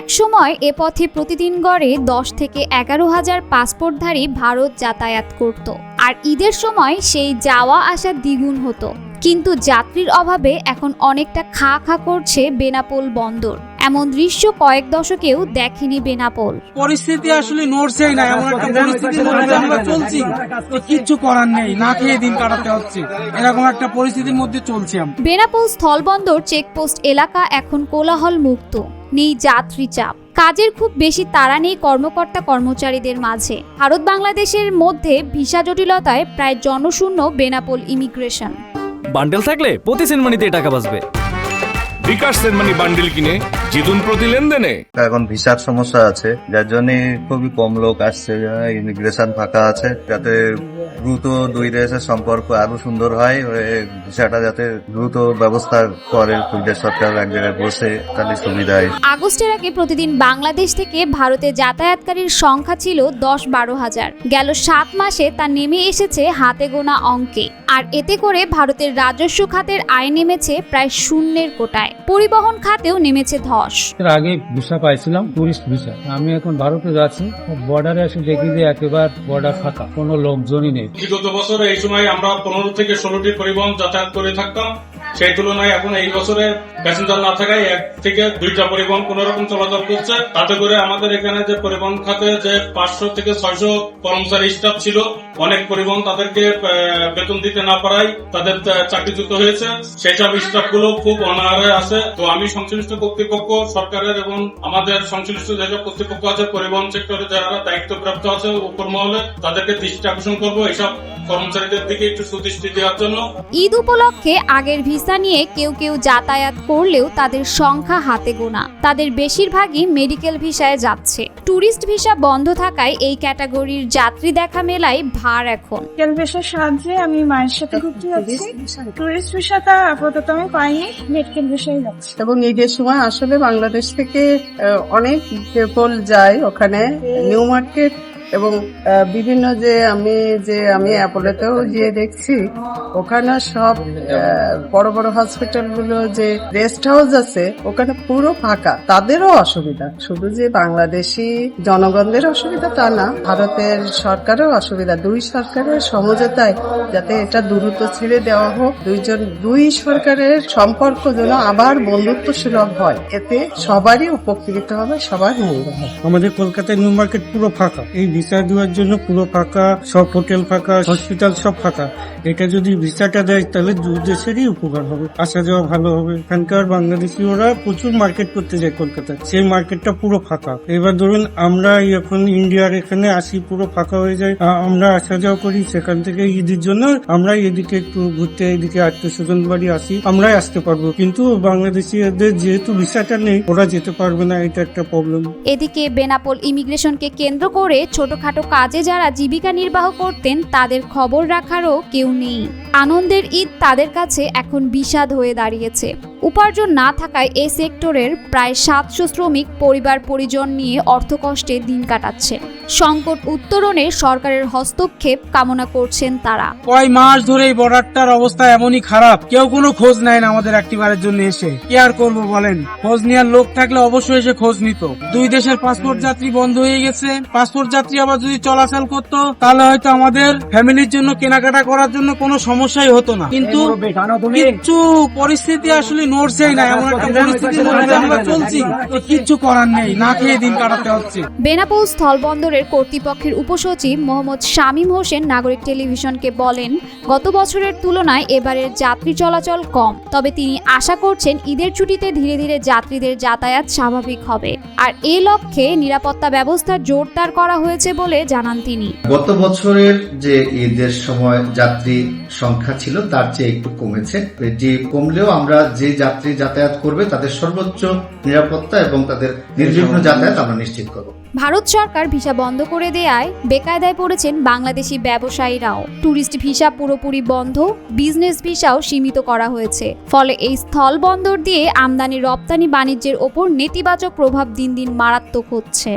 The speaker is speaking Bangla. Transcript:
একসময় এ পথে প্রতিদিন গড়ে 10 থেকে 11,000 পাসপোর্টধারী ভারত যাতায়াত করত, আর ঈদের সময় সেই যাওয়া আসা দ্বিগুণ হতো। কিন্তু যাত্রীর অভাবে এখন অনেকটা খা খা করছে বেনাপোল বন্দর। এমন দৃশ্য কয়েক দশকেও দেখেনি বেনাপোল। পরিস্থিতি আসলে নড়ছেই না, এমন একটা পরিস্থিতির মধ্যে আমরা চলছি, কিচ্ছু করার নেই, না খেয়ে দিন কাটাতে হচ্ছে, এরকম একটা পরিস্থিতির মধ্যে চলছি আমরা। বেনাপোল স্থলবন্দর চেকপোস্ট এলাকা এখন কোলাহল মুক্ত, নেই যাত্রী চাপ, কাজের খুব বেশি তাড়া নেই কর্মকর্তা কর্মচারীদের মাঝে। ভারত বাংলাদেশের মধ্যে ভিসা জটিলতায় প্রায় জনশূন্য বেনাপোল ইমিগ্রেশন। বান্ডেল থাকলে প্রতি সেনমানিতে টাকা বাঁচবে। বিকাশ সেনমানি বান্ডেল কিনে জিতুন প্রতি লেনদেনে। এখন ভিসার সমস্যা আছে, যার জন্য খুবই কম লোক আসছে, ইমিগ্রেশন ফাঁকা আছে, যাতে দ্রুত দুই দেশের সম্পর্ক আরো সুন্দর হয়, ভিসাটা যাতে দ্রুত ব্যবস্থা করে দুই সরকার এক জায়গায় বসে, তাহলে সুবিধা হয়। আগস্টের আগে প্রতিদিন বাংলাদেশ থেকে ভারতে যাতায়াতকারীর সংখ্যা ছিল 10-12 হাজার। গেল 7 মাসে তা নেমে এসেছে হাতে গোনা অঙ্কে, আর এতে করে ভারতের রাজস্ব খাতের আয় নেমেছে প্রায় শূন্যের কোটায়। পরিবহন খাতেও নেমেছে ধস। এর আগে ভিসা পাইছিলাম, টুরিস্ট ভিসা। আমি এখন ভারতে যাচ্ছি, বর্ডারে এসে দেখি যে একেবারে বর্ডার ফাঁকা, কোনো লোকজনই নেই। বিগত বছরে এই সময় আমরা 15 থেকে 16টি পরিবহন যাতায়াত করে থাকতাম, সেই তুলনায় এখন এই বছরে প্যাসেঞ্জার না থাকায় 1 থেকে 2টা পরিবহন কোন রকম চলাচল করছে। তাতে করে আমাদের এখানে যে পরিবহন খাতে যে 500 থেকে 600 কর্মচারী স্টাফ ছিল, অনেক পরিবহন তাদেরকে বেতন দিতে না পারায় তাদের চাকরিচ্যুত হয়েছে। সেইসব স্টাফ গুলো খুব অনাহারে আছে। তো আমি সংশ্লিষ্ট কর্তৃপক্ষ, সরকারের এবং আমাদের সংশ্লিষ্ট যেসব কর্তৃপক্ষ আছে পরিবহন সেক্টরে যারা দায়িত্বপ্রাপ্ত আছে উপর মহলে, তাদেরকে দৃষ্টি আকর্ষণ করবো এইসব কর্মচারীদের দিকে একটু সুদৃষ্টি দেওয়ার জন্য। ঈদ উপলক্ষে আগের ভিসা নিয়ে কেউ কেউ যাতায়াত করলেও তাদের সংখ্যা হাতে গোনা। তাদের বেশিরভাগই মেডিকেল ভিসায় যাচ্ছে। ট্যুরিস্ট ভিসা বন্ধ থাকায় এই ক্যাটাগরির যাত্রী দেখা মেলায় ভার এখন। মেডিকেল ভিসার সাহায্যে আমি মায়ের সাথে ঘুরতে যাচ্ছি। টুরিস্ট ভিসাটা আপাতত আমি পাইনি, মেডিকেল ভিসায় যাচ্ছি। এবং ঈদের সময় আসলে বাংলাদেশ থেকে অনেক পিপল যায় ওখানে, নিউ মার্কেট এবং বিভিন্ন আমি অ্যাপোলোতেও গিয়ে দেখছি, ওখানে সব বড় বড় হসপিটাল গুলো যে রেস্ট হাউস আছে ওখানে পুরো ফাঁকা। তাদেরও অসুবিধা, শুধু যে বাংলাদেশি জনগণদের অসুবিধা তা না, ভারতের সরকারের অসুবিধা। দুই সরকারের সমঝোতায় যাতে এটা দ্রুত ছেড়ে দেওয়া হোক, দুই সরকারের সম্পর্ক যেন আবার বন্ধুত্ব সুলভ হয়, এতে সবারই উপকৃত হবে, সবার মঙ্গল হবে। আমাদের কলকাতায় নিউ মার্কেট পুরো ফাঁকা, এই ভিসা দেওয়ার জন্য পুরো ফাঁকা, সব হোটেল ফাঁকা, হসপিটাল সব ফাঁকা। এটা যদি ভিসাটা দেয় তাহলে দুই দেশেরই উপকার হবে, আসা যাওয়া ভালো হবে। এখানকার বাংলাদেশি ওরা প্রচুর মার্কেট করতে যায় কলকাতায়, সেই মার্কেটটা পুরো ফাঁকা। এবার ধরুন আমরা এখন ইন্ডিয়ার এখানে আসি, পুরো ফাঁকা হয়ে যায়, আমরা আসা যাওয়া করি, সেখান থেকে ঈদের জন্য আমরা এদিকে একটু ঘুরতে, এদিকে আত্মীয় স্বজন বাড়ি আসি, আমরাই আসতে পারবো। কিন্তু বাংলাদেশিদের যেহেতু ভিসাটা নেই, ওরা যেতে পারবে না, এটা একটা প্রবলেম। এদিকে বেনাপোল ইমিগ্রেশনকে কেন্দ্র করে ছোটখাটো কাজে যারা জীবিকা নির্বাহ করতেন তাদের খবর রাখারও কেউ নেই। আনন্দের ঈদ তাদের কাছে এখন বিষাদ হয়ে দাঁড়িয়েছে। উপার্জন না থাকায় এই সেক্টরের প্রায় 700 শ্রমিক পরিবার পরিজন নিয়ে অর্থকষ্টে দিন কাটাচ্ছেন। সংকট উত্তরণে সরকারের হস্তক্ষেপ কামনা করছেন তারা। কয় মাস ধরে এই বর্ডারটার অবস্থা এমনই খারাপ, কেউ কোনো খোঁজ নেয় না আমাদের একটিবারের জন্য এসে। কি আর করবো বলেন, খোঁজ নেওয়ার লোক থাকলে অবশ্যই এসে খোঁজ নিত। দুই দেশের পাসপোর্ট যাত্রী বন্ধ হয়ে গেছে, পাসপোর্ট যাত্রী আবার যদি চলাচল করতো তাহলে হয়তো আমাদের ফ্যামিলির জন্য কেনাকাটা করার জন্য কোনো সমস্যাই হতো না। কিন্তু কিচ্ছু পরিস্থিতি আসলে নড়ছেই না, এমন একটা পরিস্থিতির মধ্যে আমরা চলছি, কিচ্ছু করার নেই, না খেয়ে দিন কাটাতে হচ্ছে। বেনাপোল স্থলবন্দরের কর্তৃপক্ষের উপসচিব মোহাম্মদ শামীম হোসেন নাগরিক টেলিভিশনকে বলেন, গত বছরের তুলনায় এবারের যাত্রী চলাচল কম, তবে তিনি আশা করছেন ঈদের ছুটিতে ধীরে ধীরে যাত্রীদের যাতায়াত স্বাভাবিক হবে, আর এই লক্ষ্যে নিরাপত্তা ব্যবস্থা জোরদার করা হয়েছে বলে জানান তিনি। গত বছরের যে ঈদের সময় যাত্রী সংখ্যা ছিল তার চেয়ে একটু কমেছে। এটি কমলেও আমরা যে যাত্রী যাতায়াত করবে তাদের সর্বোচ্চ নিরাপত্তা এবং তাদের নির্বিঘ্ন যাতায়াত আমরা নিশ্চিত করব। ভারত সরকার ভিসা বন্ধ করে দেয়ায় বেকায়দায় পড়েছেন বাংলাদেশি ব্যবসায়ীরাও। ট্যুরিস্ট ভিসা পুরোপুরি বন্ধ, বিজনেস ভিসাও সীমিত করা হয়েছে। ফলে এই স্থল বন্দর দিয়ে আমদানি রপ্তানি বাণিজ্যের ওপর নেতিবাচক প্রভাব দিন দিন মারাত্মক হচ্ছে।